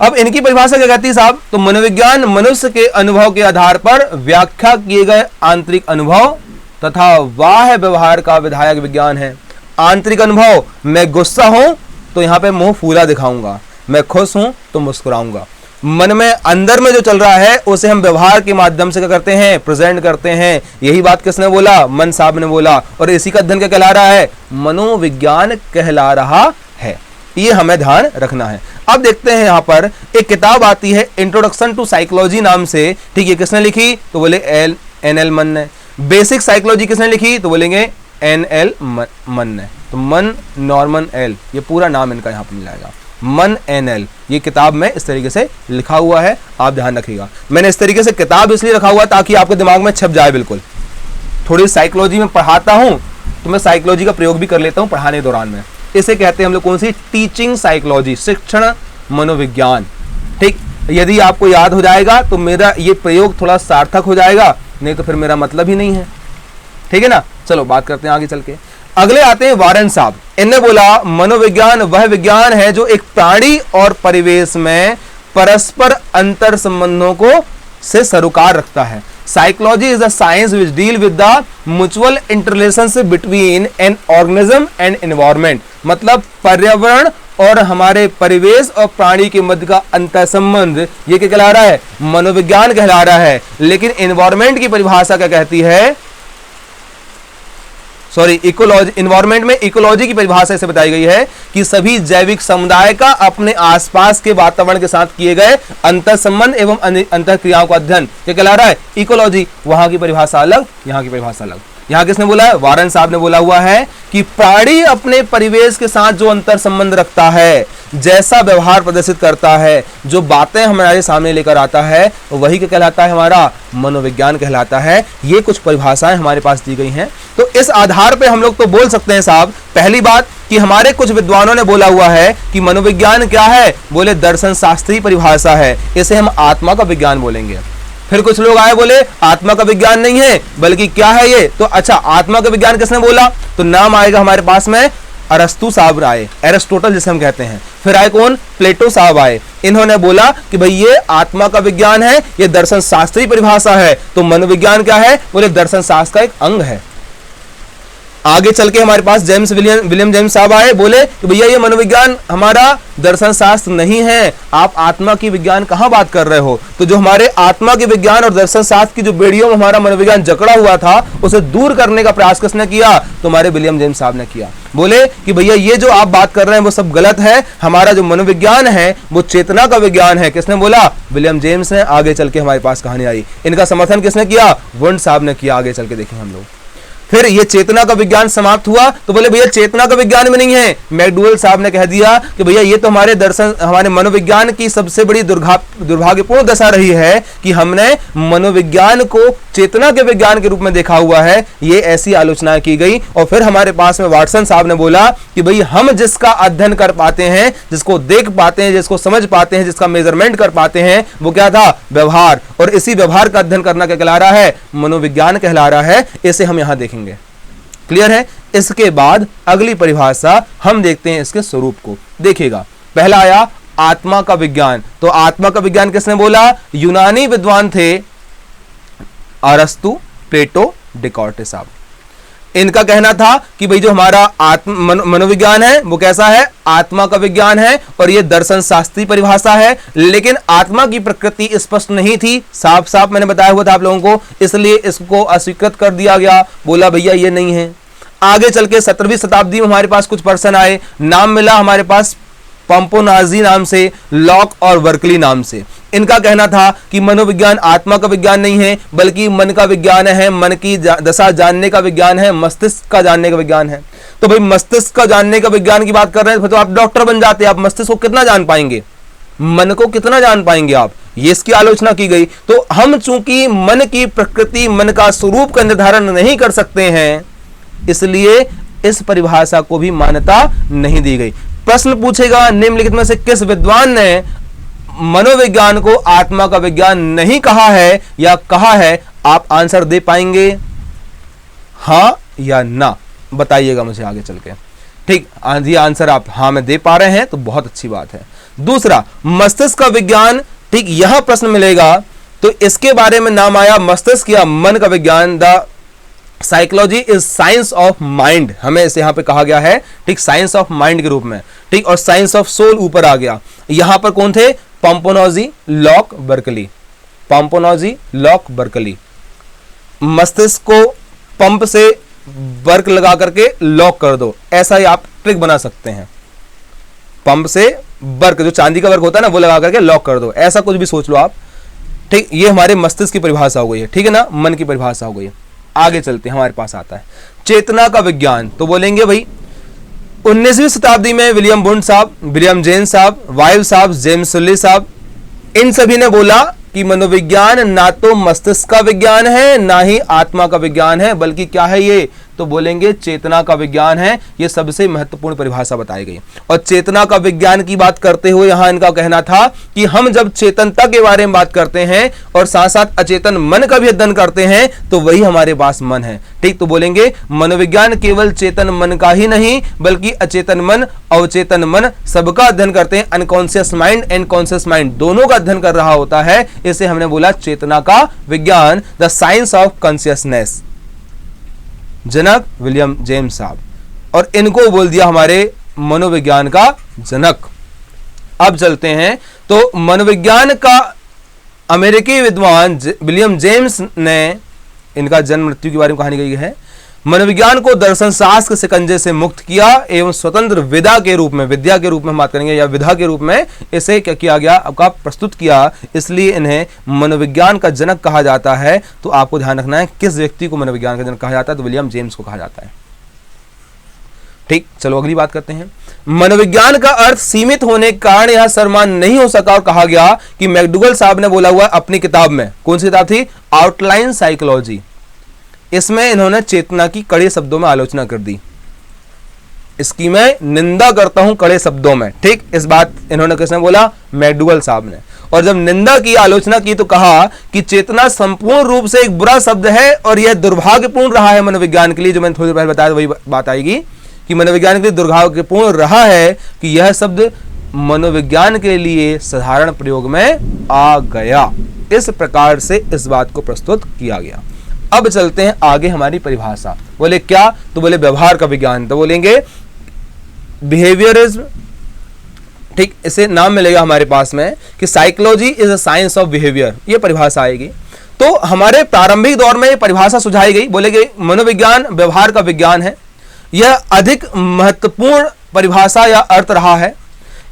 अब इनकी परिभाषा क्या कहती है साहब? तो मनोविज्ञान मनुष्य के अनुभव के आधार पर व्याख्या किए गए आंतरिक अनुभव तथा बाह्य व्यवहार का विधायक विज्ञान है। आंतरिक अनुभव, मैं गुस्सा हूं तो यहां पे मुंह फूला दिखाऊंगा, मैं खुश हूं तो मुस्कुराऊंगा। मन में अंदर में जो चल रहा है उसे हम व्यवहार के माध्यम से क्या करते हैं? प्रेजेंट करते हैं। यही बात किसने बोला? मन साहब ने बोला। और इसी का अध्ययन क्या कहला रहा है? मनोविज्ञान कहला रहा है। ये हमें ध्यान रखना है। अब देखते हैं, यहां पर एक किताब आती है इंट्रोडक्शन टू साइकोलॉजी नाम से। ठीक, ये किसने लिखी? तो बोले NL मन ने। बेसिक साइकोलॉजी किसने लिखी? तो बोलेंगे NL मन ने। तो मन नॉर्मन एल, ये पूरा नाम इनका यहां पर मिल जाएगा, मन NL। ये किताब में इस तरीके से लिखा हुआ है, आप ध्यान रखिएगा। मैंने इस तरीके से किताब इसलिए रखा हुआ ताकि आपके दिमाग में छप जाए बिल्कुल। थोड़ी साइकोलॉजी में पढ़ाता हूं तो मैं साइकोलॉजी का प्रयोग भी कर लेता हूं पढ़ाने दौरान में। इसे कहते हैं हम लोग कौन सी? टीचिंग साइकोलॉजी, शिक्षण मनोविज्ञान। ठीक, यदि आपको याद हो जाएगा तो मेरा ये प्रयोग थोड़ा सार्थक हो जाएगा, नहीं तो फिर मेरा मतलब ही नहीं है। ठीक है ना। चलो बात करते हैं आगे चल के। अगले आते हैं वारन साहब। इन्होंने बोला मनोविज्ञान वह विज्ञान है जो एक प्राणी और परिवेश में परस्पर अंतर संबंधों को से सरोकार रखता है। Psychology is a science which deal with the mutual interrelationship between an organism and environment. मतलब पर्यावरण और हमारे परिवेश और प्राणी के मध्य का अंतर संबंध, ये क्या कहला रहा है? मनोविज्ञान कहला रहा है। लेकिन एनवायरनमेंट की परिभाषा क्या कहती है? सॉरी, इकोलॉजी, एनवायरनमेंट में इकोलॉजी की परिभाषा ऐसे बताई गई है कि सभी जैविक समुदाय का अपने आसपास के वातावरण के साथ किए गए अंतर संबंध एवं अंतर क्रियाओं का अध्ययन क्या कहला रहा है? इकोलॉजी। वहां की परिभाषा अलग, यहाँ की परिभाषा अलग। यहाँ किसने बोला है? वारन साहब ने बोला हुआ है कि प्राणी अपने परिवेश के साथ जो अंतर संबंध रखता है, जैसा व्यवहार प्रदर्शित करता है, जो बातें हमारे सामने लेकर आता है, वही क्या कहलाता है? हमारा मनोविज्ञान कहलाता है। ये कुछ परिभाषाएं हमारे पास दी गई हैं। तो इस आधार पे हम लोग तो बोल सकते हैं साहब, पहली बात कि हमारे कुछ विद्वानों ने बोला हुआ है कि मनोविज्ञान क्या है? बोले दर्शन शास्त्रीय परिभाषा है, इसे हम आत्मा का विज्ञान बोलेंगे। फिर कुछ लोग आए बोले आत्मा का विज्ञान नहीं है, बल्कि क्या है ये? तो अच्छा, आत्मा का विज्ञान किसने बोला? तो नाम आएगा हमारे पास में अरस्तु साहब आए, एरिस्टोटल जिसे हम कहते हैं। फिर आए कौन? प्लेटो साहब आए। इन्होंने बोला कि भाई ये आत्मा का विज्ञान है, ये दर्शन शास्त्रीय परिभाषा है। तो मनोविज्ञान क्या है? बोले दर्शन शास्त्र का एक अंग है। आगे चल के हमारे पास विलियम जेम्स साहब आए, बोले कि भैया ये मनोविज्ञान हमारा दर्शन शास्त्र नहीं है, आप आत्मा की विज्ञान कहां बात कर रहे हो। तो जो हमारे आत्मा के विज्ञान और दर्शन शास्त्र की जो बेड़ियों में हमारा मनोविज्ञान जकड़ा हुआ था, उसे दूर करने का प्रयास किसने किया, तो हमारे विलियम जेम्स साहब ने किया। बोले कि भैया ये जो आप बात कर रहे हैं वो सब गलत है, हमारा जो मनोविज्ञान है वो चेतना का विज्ञान है। किसने बोला, विलियम जेम्स ने। आगे चल के हमारे पास कहानी आई, इनका समर्थन किसने किया, वुंड साहब ने किया। आगे चल के देखें हम लोग। फिर ये चेतना का विज्ञान समाप्त हुआ, तो बोले भैया चेतना का विज्ञान में नहीं है। मैकडूवेल साहब ने कह दिया कि भैया ये तो हमारे मनोविज्ञान की सबसे बड़ी दुर्भाग्यपूर्ण दशा रही है कि हमने मनोविज्ञान को चेतना के विज्ञान के रूप में देखा हुआ है। ये ऐसी आलोचना की गई। और फिर हमारे पास में वाटसन साहब ने बोला कि भाई हम जिसका अध्ययन कर पाते हैं, जिसको देख पाते हैं, जिसको समझ पाते हैं, जिसका मेजरमेंट कर पाते हैं, वो क्या था, व्यवहार। और इसी व्यवहार का अध्ययन करना क्या कहला रहा है, मनोविज्ञान कहला रहा है। इसे हम यहां देखेंगे। क्लियर है। इसके बाद अगली परिभाषा हम देखते हैं इसके स्वरूप को। देखिएगा, पहला आया आत्मा का विज्ञान। तो आत्मा का विज्ञान किसने बोला, यूनानी विद्वान थे अरस्तु, प्लेटो, डेकार्टेस साहब। इनका कहना था कि भाई जो हमारा मनोविज्ञान है वो कैसा है, आत्मा का विज्ञान है। और ये दर्शन शास्त्रीय परिभाषा है, लेकिन आत्मा की प्रकृति स्पष्ट नहीं थी, साफ साफ मैंने बताया हुआ था आप लोगों को, इसलिए इसको अस्वीकृत कर दिया गया। बोला भैया ये नहीं है। आगे चल के 17वीं शताब्दी में हमारे पास कुछ पर्सन आए, नाम मिला हमारे पास पंपोनाजी नाम से, लॉक और बर्कली नाम से। इनका कहना था कि मनोविज्ञान आत्मा का विज्ञान नहीं है, बल्कि मन का विज्ञान है, मन की दशा जानने का विज्ञान है, मस्तिष्क का जानने का विज्ञान है। तो भाई मस्तिष्क का जानने का विज्ञान की बात कर रहे हैं तो आप डॉक्टर बन जाते, आप मस्तिष्क को कितना जान पाएंगे, मन को कितना जान पाएंगे आप, ये इसकी आलोचना की गई। तो हम चूंकि मन की प्रकृति, मन का स्वरूप का निर्धारण नहीं कर सकते हैं, इसलिए इस परिभाषा को भी मान्यता नहीं दी गई। प्रश्न पूछेगा निम्नलिखित में से किस विद्वान ने मनोविज्ञान को आत्मा का विज्ञान नहीं कहा है या कहा है, आप आंसर दे पाएंगे, हां या ना, बताइएगा मुझे आगे चल के। ठीक, यदि आंसर आप हां में दे पा रहे हैं तो बहुत अच्छी बात है। दूसरा, मस्तिष्क का विज्ञान। ठीक, यहां प्रश्न मिलेगा तो इसके बारे में नाम आया मस्तिष्क या मन का विज्ञान। The psychology is science of mind, हमें इसे यहां पे कहा गया है, ठीक, साइंस ऑफ माइंड के रूप में। ठीक, और साइंस ऑफ सोल ऊपर आ गया। यहां पर कौन थे, Pomponazzi, Locke, Berkeley. Pomponazzi, Locke, Berkeley. मस्तिष्क को पंप से वर्क लगा करके लॉक कर दो, ऐसा ही आप ट्रिक बना सकते हैं। पंप से वर्क, जो चांदी का वर्क होता है ना, वो लगा करके लॉक कर दो, ऐसा कुछ भी सोच लो आप। ठीक, ये हमारे मस्तिष्क की परिभाषा हो गई है, ठीक है ना, मन की परिभाषा हो गई है। आगे चलते हैं, हमारे पास आता है चेतना का विज्ञान। तो बोलेंगे भाई 19वीं शताब्दी में विलियम वुंड साहब, विलियम जेम्स साहब, वाइव साहब, जेम्स सुल्ली साहब, इन सभी ने बोला कि मनोविज्ञान ना तो मस्तिष्क का विज्ञान है, ना ही आत्मा का विज्ञान है, बल्कि क्या है ये, तो बोलेंगे चेतना का विज्ञान है। ये सबसे महत्वपूर्ण परिभाषा बताई गई। और चेतना का विज्ञान की बात करते हुए यहां इनका कहना था कि हम जब चेतनता के बारे में बात करते हैं और साथ साथ अचेतन मन का भी अध्ययन करते हैं, तो वही हमारे पास मन है। ठीक, तो बोलेंगे मनोविज्ञान केवल चेतन मन का ही नहीं, बल्कि अचेतन मन, अवचेतन मन, सबका अध्ययन करते हैं। Unconscious mind and conscious mind दोनों का अध्ययन कर रहा होता है। इसे हमने बोला चेतना का विज्ञान, the science of consciousness. Janak William James साहब, और इनको बोल दिया हमारे मनोविज्ञान का जनक। अब चलते हैं तो मनोविज्ञान का अमेरिकी विद्वान विलियम जेम्स ने, इनका जन्म मृत्यु के बारे में कहानी गई है, मनोविज्ञान को दर्शन शास्त्र के शिकंजे से मुक्त किया एवं स्वतंत्र विधा के रूप में, विद्या के रूप में बात करेंगे या विधा के रूप में इसे क्या किया गया, आपका प्रस्तुत किया। इसलिए इन्हें मनोविज्ञान का जनक कहा जाता है। तो आपको ध्यान रखना है किस व्यक्ति को मनोविज्ञान का जनक कहा जाता है, तो विलियम जेम्स को कहा जाता है। ठीक, चलो अगली बात करते हैं। मनोविज्ञान का अर्थ सीमित होने के कारण यह सम्मान नहीं हो सका और कहा गया कि मैकडूगल साहब ने बोला हुआ अपनी किताब में, कौन सी किताब थी, आउटलाइन साइकोलॉजी, इसमें इन्होंने चेतना की कड़े शब्दों में आलोचना कर दी। इसकी मैं निंदा करता हूं कड़े शब्दों में। ठीक, इस बात इन्होंने किसने बोला, मैकडूगल साहब ने। और जब निंदा की, आलोचना की, तो कहा कि चेतना संपूर्ण रूप से एक बुरा शब्द है और यह दुर्भाग्यपूर्ण रहा है मनोविज्ञान के लिए। जो मैंने थोड़ी देर पहले बताया वही बात आएगी कि मनोविज्ञान के लिए दुर्भाग्यपूर्ण रहा है कि यह शब्द मनोविज्ञान के लिए साधारण प्रयोग में आ गया। इस प्रकार से इस बात को प्रस्तुत किया गया। अब चलते हैं आगे हमारी परिभाषा। बोले क्या? तो बोले व्यवहार का विज्ञान। तो बोलेंगे बिहेवियरिज्म, ठीक, इसे नाम मिलेगा हमारे पास में कि psychology is a science of behaviour, ये परिभाषा आएगी। तो हमारे प्रारंभिक दौर में ये परिभाषा सुझाई गई, बोले कि मनोविज्ञान व्यवहार का विज्ञान है। यह अधिक महत्वपूर्ण परिभाषा या अर्थ रहा है।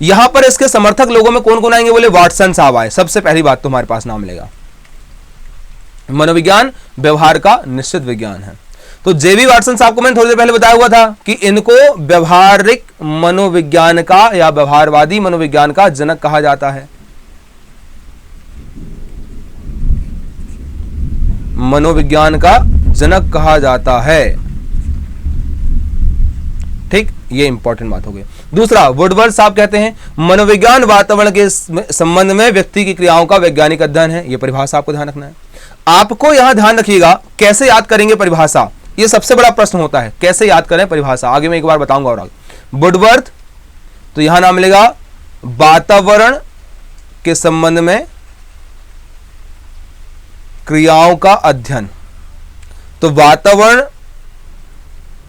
यहां पर इसके समर्थक लोगों में कौन कौन आएंगे? बोले वाटसन साहब आए। सबसे पहली बात तो हमारे पास नाम मिलेगा, मनोविज्ञान व्यवहार का निश्चित विज्ञान है। तो जेबी वाटसन साहब को मैंने थोड़ी देर पहले बताया हुआ था कि इनको व्यवहारिक मनोविज्ञान का या व्यवहारवादी मनोविज्ञान का जनक कहा जाता है। मनोविज्ञान का जनक कहा जाता है, ठीक, ये इंपॉर्टेंट बात हो गई। दूसरा, वुडवर्ड साहब कहते हैं मनोविज्ञान वातावरण के संबंध में व्यक्ति की क्रियाओं का वैज्ञानिक अध्ययन है। ये परिभाषा आपको ध्यान रखना है। आपको यहां ध्यान रखिएगा, कैसे याद करेंगे परिभाषा, ये सबसे बड़ा प्रश्न होता है, कैसे याद करें परिभाषा, आगे मैं एक बार बताऊंगा। और आगे वुडवर्ड, तो यहां नाम मिलेगा वातावरण के संबंध में क्रियाओं का अध्ययन। तो वातावरण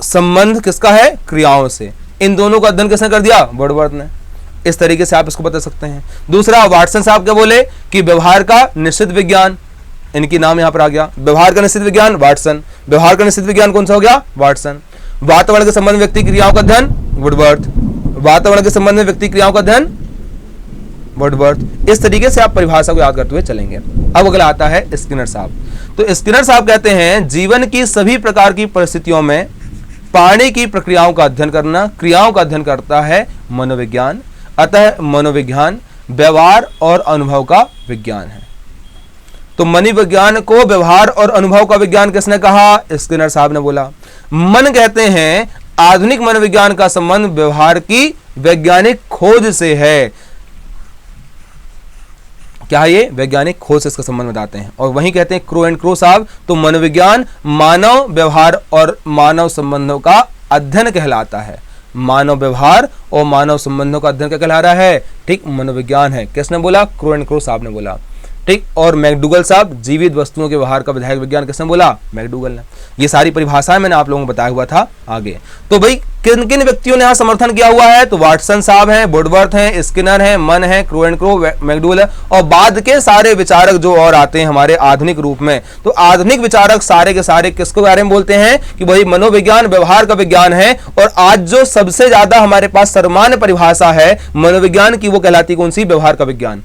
संबंध किसका है? क्रियाओं से। इन दोनों का अध्ययन किसने कर दिया? वुडवर्ड ने। इस तरीके से आप इसको बता सकते हैं। दूसरा, वाटसन साहब क्या बोले कि व्यवहार का निश्चित विज्ञान, इनकी नाम यहां पर आ गया, व्यवहार का निश्चित विज्ञान वाटसन। व्यवहार का निश्चित विज्ञान कौन सा हो गया? वाटसन। वातावरण के संबंध में व्यक्ति क्रियाओं का अध्ययन वुडवर्ड। वातावरण के संबंध में व्यक्ति क्रियाओं का अध्ययन वुडवर्ड। इस तरीके से आप परिभाषा को याद करते हुए चलेंगे। अब अगला आता है स्किनर साहब। तो स्किनर साहब कहते हैं जीवन की सभी प्रकार की परिस्थितियों में प्राणी की प्रक्रियाओं का अध्ययन करना, क्रियाओं का अध्ययन करता है मनोविज्ञान। अतः मनोविज्ञान व्यवहार और अनुभव का विज्ञान है। तो मनोविज्ञान को व्यवहार और अनुभव का विज्ञान किसने कहा? स्किनर साहब ने बोला। मन कहते हैं आधुनिक मनोविज्ञान का संबंध व्यवहार की वैज्ञानिक खोज से है। क्या ये? वैज्ञानिक खोज से इसका संबंध बताते हैं। और वहीं कहते हैं क्रो एंड क्रो साहब, तो मनोविज्ञान मानव व्यवहार और मानव संबंधों का अध्ययन कहलाता है। मानव व्यवहार और मानव संबंधों का अध्ययन क्या कहला रहा है? ठीक, मनोविज्ञान है। किसने बोला? क्रो एंड क्रो साहब ने बोला, ठीक। और मैकडूगल साहब, जीवित वस्तुओं के व्यवहार का विधायक विज्ञान किसने बोला? मैकडूगल ने। ये सारी परिभाषाएं मैंने आप लोगों को बताया हुआ था आगे। तो भाई किन किन व्यक्तियों ने यहां समर्थन किया हुआ है? तो वाटसन साहब हैं, वुडवर्ड हैं, स्किनर हैं, मन है, क्रो एंड क्रो, मैकडूगल है, और बाद के सारे विचारक जो और आते हैं हमारे आधुनिक रूप में। तो आधुनिक विचारक सारे के सारे किसके बारे में बोलते हैं कि भाई मनोविज्ञान व्यवहार का विज्ञान है। और आज जो सबसे ज्यादा हमारे पास सर्वमान्य परिभाषा है मनोविज्ञान की, वो कहलाती कौन सी? व्यवहार का विज्ञान,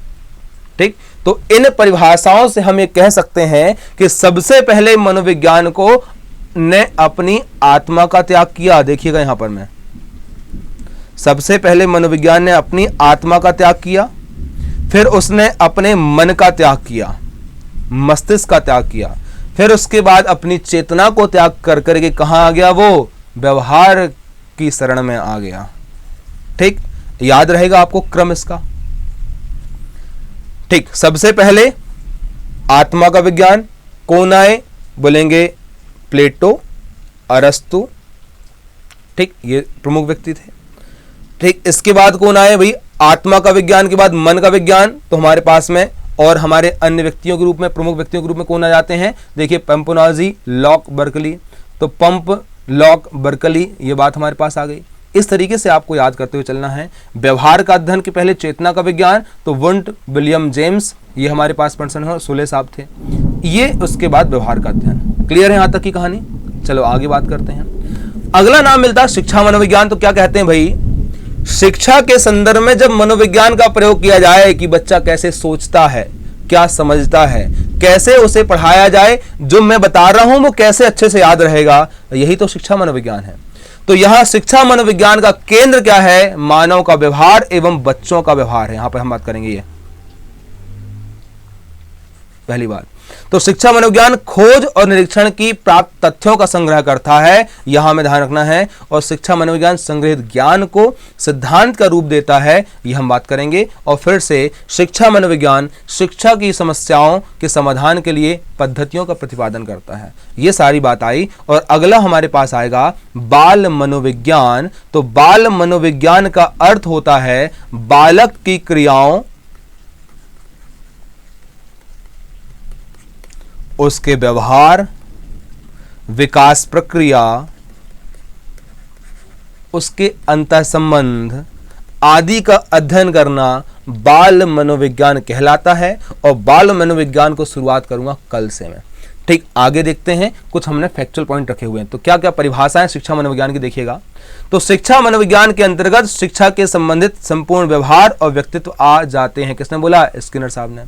ठीक। तो इन परिभाषाओं से हम ये कह सकते हैं कि सबसे पहले मनोविज्ञान को ने अपनी आत्मा का त्याग किया। देखिएगा यहां पर मैं, सबसे पहले मनोविज्ञान ने अपनी आत्मा का त्याग किया, फिर उसने अपने मन का त्याग किया, मस्तिष्क का त्याग किया, फिर उसके बाद अपनी चेतना को त्याग कर करके कहां आ गया? वो व्यवहार की शरण में आ गया, ठीक। याद रहेगा आपको क्रम इसका, ठीक। सबसे पहले आत्मा का विज्ञान कौन आए? बोलेंगे प्लेटो, अरस्तु, ठीक, ये प्रमुख व्यक्ति थे, ठीक। इसके बाद कौन आए भाई? आत्मा का विज्ञान के बाद मन का विज्ञान। तो हमारे पास में और हमारे अन्य व्यक्तियों के रूप में, प्रमुख व्यक्तियों के रूप में कौन आ जाते हैं? देखिए पंपनाजी, लॉक, बर्कली। तो पंप, लॉक, बर्कली, ये बात हमारे पास आ गई। इस तरीके से आपको याद करते हुए चलना है। व्यवहार का अध्ययन के पहले चेतना का विज्ञान, तो वुंट, विलियम जेम्स, ये हमारे पास पर्सन है, सोले साहब थे। ये उसके बाद व्यवहार का अध्ययन। क्लियर है यहां तक की कहानी? चलो आगे बात करते हैं। अगला नाम मिलता है शिक्षा मनोविज्ञान। तो क्या कहते हैं भाई? शिक्षा के संदर्भ में जब मनोविज्ञान का प्रयोग किया जाए कि बच्चा कैसे सोचता है, क्या समझता है, कैसे उसे पढ़ाया जाए, जो मैं बता रहा हूं वो कैसे अच्छे से याद रहेगा, यही तो शिक्षा मनोविज्ञान है। तो यहां शिक्षा मनोविज्ञान का केंद्र क्या है? मानव का व्यवहार एवं बच्चों का व्यवहार है। यहां पर हम बात करेंगे ये पहली बात। तो शिक्षा मनोविज्ञान खोज और निरीक्षण की प्राप्त तथ्यों का संग्रह करता है, यहां हमें ध्यान रखना है। और शिक्षा मनोविज्ञान संग्रहित ज्ञान को सिद्धांत का रूप देता है, यह हम बात करेंगे। और फिर से शिक्षा मनोविज्ञान शिक्षा की समस्याओं के समाधान के लिए पद्धतियों का प्रतिपादन करता है। ये सारी बात आई। और अगला हमारे पास आएगा बाल मनोविज्ञान। तो बाल मनोविज्ञान का अर्थ होता है बालक की क्रियाओं, उसके व्यवहार विकास प्रक्रिया, उसके अंतःसंबंध आदि का अध्ययन करना बाल मनोविज्ञान कहलाता है। और बाल मनोविज्ञान को शुरुआत करूंगा कल से मैं। ठीक, आगे देखते हैं, कुछ हमने फैक्चुअल पॉइंट रखे हुए हैं। तो क्या क्या परिभाषाएं शिक्षा मनोविज्ञान की देखिएगा। तो शिक्षा मनोविज्ञान के अंतर्गत शिक्षा के संबंधित संपूर्ण व्यवहार और व्यक्तित्व आ जाते हैं। किसने बोला? स्किनर साहब ने।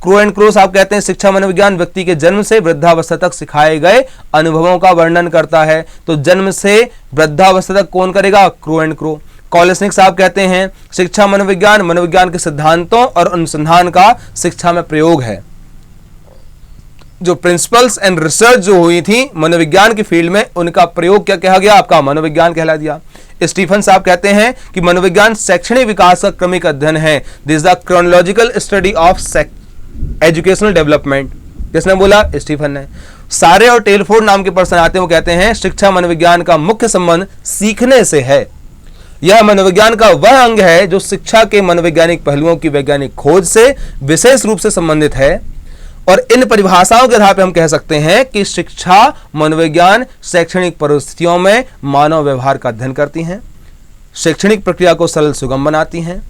क्रो एंड क्रो साहब कहते हैं शिक्षा मनोविज्ञान व्यक्ति के जन्म से वृद्धावस्था तक सिखाए गए अनुभवों का वर्णन करता है। तो जन्म से वृद्धावस्था तक कौन करेगा? Crow and crow. कॉलेस्निक साहब कहते हैं शिक्षा मनोविज्ञान मनोविज्ञान के सिद्धांतों और अनुसंधान का शिक्षा में प्रयोग है। जो प्रिंसिपल्स एंड रिसर्च जो हुई थी मनोविज्ञान की फील्ड में, उनका प्रयोग क्या कहा गया? आपका मनोविज्ञान कहला दिया। स्टीफन साहब कहते हैं कि मनोविज्ञान शैक्षणिक विकास का क्रमिक अध्ययन है। This is the chronological study of educational development. किसने बोला? स्टीफन ने। सारे और टेलफोर्ड नाम के पर्सन आते हैं, वो कहते हैं शिक्षा मनोविज्ञान का मुख्य संबंध सीखने से है। यह मनोविज्ञान का वह अंग है जो शिक्षा के मनोवैज्ञानिक पहलुओं की वैज्ञानिक खोज से विशेष रूप से संबंधित है। और इन परिभाषाओं के आधार पर हम कह सकते हैं कि शिक्षा मनोविज्ञान शैक्षणिक परिस्थितियों में मानव व्यवहार का अध्ययन करती हैं, शैक्षणिक प्रक्रिया को सरल सुगम बनाती हैं,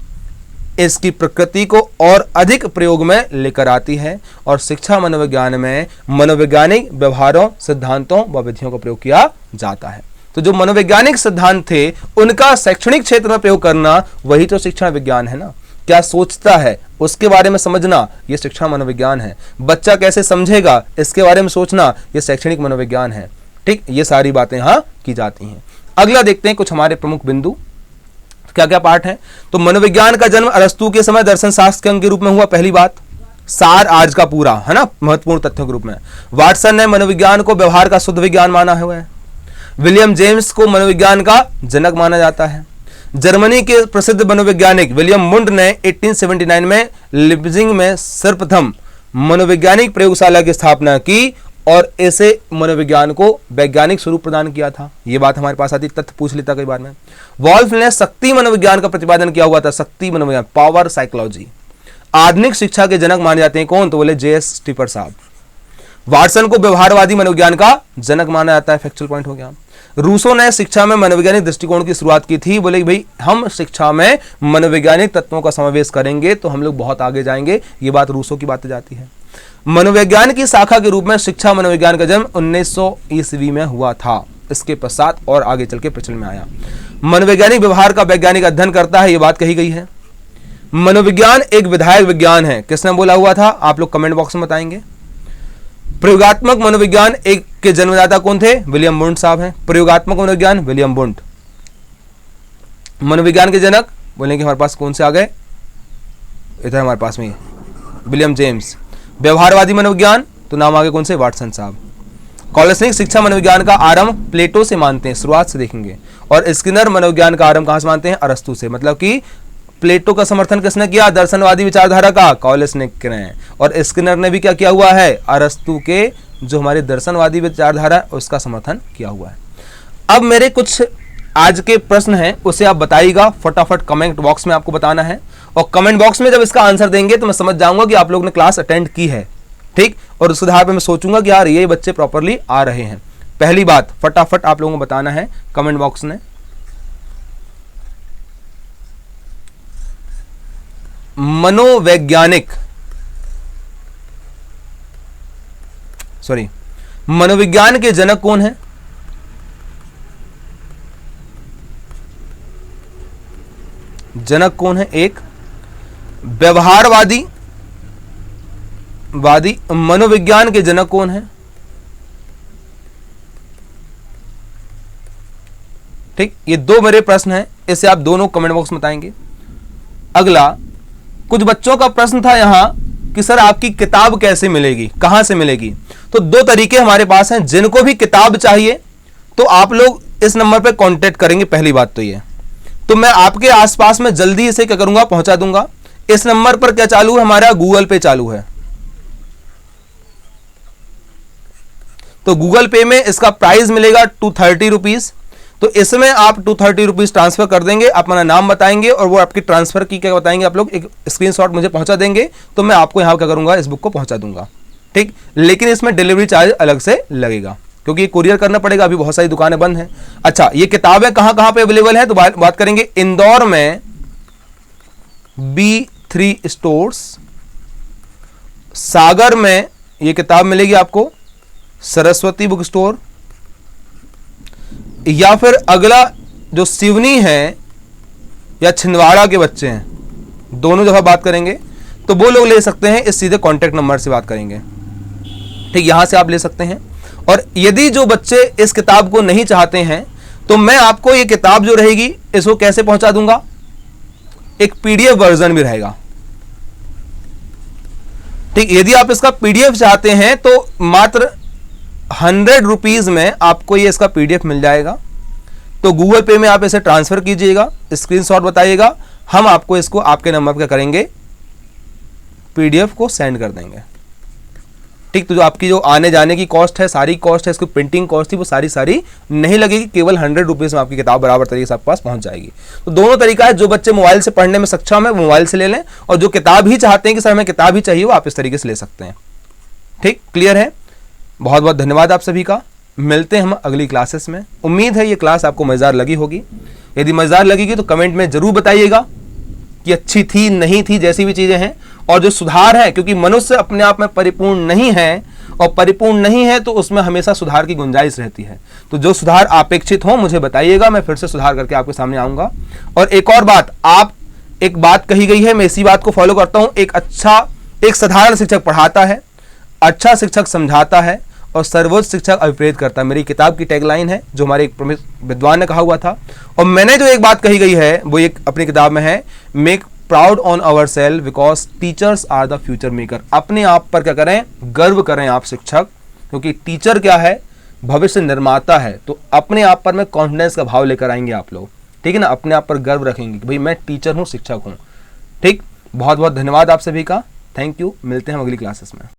इसकी प्रकृति को और अधिक प्रयोग में लेकर आती है, और शिक्षा मनोविज्ञान में मनोवैज्ञानिक व्यवहारों, सिद्धांतों व विधियों का प्रयोग किया जाता है। तो जो मनोवैज्ञानिक सिद्धांत थे उनका शैक्षणिक क्षेत्र में प्रयोग करना, वही तो शिक्षा विज्ञान है ना। क्या सोचता है उसके बारे में समझना, यह शिक्षा मनोविज्ञान है। बच्चा कैसे समझेगा इसके बारे में सोचना, यह शैक्षणिक मनोविज्ञान है। ठीक, ये सारी बातें यहां की जाती हैं। अगला देखते हैं कुछ हमारे प्रमुख बिंदु, क्या क्या पाठ है। तो मनोविज्ञान का जन्म अरस्तु के समय दर्शन शास्त्र के अंग के रूप में हुआ। पहली बात, सार आज का पूरा है ना, महत्वपूर्ण तथ्यों के रूप में। वाटसन ने मनोविज्ञान को व्यवहार का शुद्ध विज्ञान माना हुआ है। विलियम जेम्स को मनोविज्ञान का जनक माना जाता है। जर्मनी के प्रसिद्ध मनोवैज्ञानिक विलियम मुंड ने 1879 में लिप्जिंग में सर्वप्रथम मनोवैज्ञानिक प्रयोगशाला की स्थापना की और ऐसे मनोविज्ञान को वैज्ञानिक स्वरूप प्रदान किया था। यह बात हमारे पास आती, तथ्य पूछ लेता कई बार में। वॉल्फ ने शक्ति मनोविज्ञान का प्रतिपादन किया हुआ था। शक्ति मनोविज्ञान, पावर साइकोलॉजी। आधुनिक शिक्षा के जनक माने जाते हैं कौन? तो बोले जे.एस. स्टीफर साहब। वाटसन को व्यवहारवादी मनोविज्ञान का जनक माना जाता है। फैक्चुअल पॉइंट हो गया। रूसो ने शिक्षा में मनोवैज्ञानिक दृष्टिकोण की शुरुआत की थी। बोले भाई हम शिक्षा में मनोवैज्ञानिक तत्वों का समावेश करेंगे तो हम लोग बहुत आगे जाएंगे। ये बात रूसो की बात जाती है। मनोविज्ञान की शाखा के रूप में शिक्षा मनोविज्ञान का जन्म 1900 ईस्वी में हुआ था। इसके पश्चात और आगे चल के प्रचलन में आया। मनोवैज्ञानिक व्यवहार का वैज्ञानिक अध्ययन करता है, ये बात कही गई है। मनोविज्ञान एक विधायक विज्ञान है। किसने बोला हुआ था? आप लोग कमेंट बॉक्स में बताएंगे। प्रयोगात्मक मनोविज्ञान एक के जन्मदाता कौन थे? विलियम बुंड साहब हैं। प्रयोगात्मक मनोविज्ञान विलियम बुंड। मनोविज्ञान के जनक बोलेंगे हमारे पास कौन से आ गए? इधर हमारे पास में विलियम जेम्स। व्यवहारवादी मनोविज्ञान तो नाम आगे कौन से? वाटसन साहब। कॉलेस्निक शिक्षा मनोविज्ञान का आरंभ प्लेटो से मानते हैं, शुरुआत से देखेंगे। और स्किनर मनोविज्ञान का आरंभ कहां से मानते हैं? अरस्तु से। मतलब कि प्लेटो का समर्थन किसने किया? दर्शनवादी विचारधारा का कॉलेस्निक ने। और स्किनर ने भी क्या किया हुआ है? अरस्तु के जो हमारे दर्शनवादी विचारधारा उसका समर्थन किया हुआ है। अब मेरे कुछ आज के प्रश्न हैं, उसे आप बताइएगा फटाफट कमेंट बॉक्स में, आपको बताना है। और कमेंट बॉक्स में जब इसका आंसर देंगे तो मैं समझ जाऊंगा कि आप लोग ने क्लास अटेंड की है। ठीक, और उस आधार पर मैं सोचूंगा कि यार ये बच्चे प्रॉपरली आ रहे हैं। पहली बात फटाफट आप लोगों को बताना है कमेंट बॉक्स में, मनोविज्ञान के जनक कौन है? जनक कौन है? एक व्यवहारवादी मनोविज्ञान के जनक कौन है? ठीक, ये दो मेरे प्रश्न हैं, इसे आप दोनों कमेंट बॉक्स में बताएंगे। अगला, कुछ बच्चों का प्रश्न था यहां कि सर आपकी किताब कैसे मिलेगी, कहां से मिलेगी? तो दो तरीके हमारे पास हैं। जिनको भी किताब चाहिए तो आप लोग इस नंबर पर कांटेक्ट करेंगे। पहली बात तो ये, तो मैं आपके आसपास में जल्दी इसे क्या करूंगा? पहुंचा दूंगा। इस नंबर पर क्या चालू है? हमारा गूगल पे चालू है। तो गूगल पे में इसका प्राइस मिलेगा 230 रुपीज। तो इसमें आप 230 रुपीज ट्रांसफर कर देंगे, अपना नाम बताएंगे और वो आपकी ट्रांसफर की क्या बताएंगे आप लोग, एक स्क्रीनशॉट मुझे पहुंचा देंगे तो मैं आपको यहां क्या करूंगा? इस बुक को पहुंचा दूंगा। ठीक, लेकिन इसमें डिलीवरी चार्ज अलग से लगेगा। क्योंकि कुरियर करना पड़ेगा, अभी बहुत सारी दुकानें बंद हैं। अच्छा, ये किताबें कहां कहां पे अवेलेबल है, तो बात करेंगे इंदौर में B3 स्टोर्स, सागर में ये किताब मिलेगी आपको सरस्वती बुक स्टोर, या फिर अगला जो सिवनी है या छिंदवाड़ा के बच्चे हैं, दोनों जगह बात करेंगे तो वो लोग ले सकते हैं, इस सीधे कॉन्टैक्ट नंबर से बात करेंगे। ठीक, यहां से आप ले सकते हैं। और यदि जो बच्चे इस किताब को नहीं चाहते हैं तो मैं आपको ये किताब जो रहेगी इसको कैसे पहुंचा दूंगा, एक पीडीएफ वर्जन भी रहेगा। ठीक, यदि आप इसका पीडीएफ चाहते हैं तो मात्र 100 रुपीज में आपको ये इसका पीडीएफ मिल जाएगा। तो गूगल पे में आप इसे ट्रांसफर कीजिएगा, स्क्रीनशॉट बताइएगा, हम आपको इसको आपके नंबर पर करेंगे, पीडीएफ को सेंड कर देंगे। ठीक, तो जो आपकी जो आने जाने की कॉस्ट है, सारी कॉस्ट है, इसको प्रिंटिंग कॉस्ट थी, वो सारी नहीं लगेगी, केवल 100 रुपीज में आपकी किताब बराबर तरीके से आपके पास पहुंच जाएगी। तो दोनों तरीका है, जो बच्चे मोबाइल से पढ़ने में सक्षम है वो मोबाइल से ले लें, और जो किताब ही चाहते हैं कि सर हमें किताब ही चाहिए, वो आप इस तरीके से ले सकते हैं। ठीक, क्लियर है? बहुत बहुत धन्यवाद आप सभी का। मिलते हैं हम अगली क्लासेस में। उम्मीद है ये क्लास आपको मजेदार लगी होगी। यदि मजेदार लगेगी तो कमेंट में जरूर बताइएगा कि अच्छी थी, नहीं थी, जैसी भी चीजें हैं, और जो सुधार है, क्योंकि मनुष्य अपने आप में परिपूर्ण नहीं है, और परिपूर्ण नहीं है तो उसमें हमेशा सुधार की गुंजाइश रहती है। तो जो सुधार अपेक्षित हो मुझे बताइएगा, मैं फिर से सुधार करके आपके सामने आऊंगा। और एक और बात, एक बात कही गई है, मैं इसी बात को फॉलो करता हूं। एक साधारण शिक्षक पढ़ाता है, अच्छा शिक्षक समझाता है, और सर्वोच्च शिक्षक अभिप्रेत करता है। मेरी किताब की टैगलाइन है, जो हमारे एक प्रमुख विद्वान ने कहा हुआ था। और मैंने जो एक बात कही गई है वो एक अपनी किताब में है, make proud on our self because teachers are the future maker. अपने आप पर क्या करें, गर्व करें आप शिक्षक, क्योंकि टीचर क्या है, भविष्य निर्माता है। तो अपने आप पर में कॉन्फिडेंस का भाव लेकर आएंगे आप लोग, ठीक है ना, अपने आप पर गर्व रखेंगे कि भाई मैं टीचर हूं, शिक्षक हूं। ठीक, बहुत बहुत धन्यवाद आप सभी का, थैंक यू। मिलते हैं अगली क्लासेस में।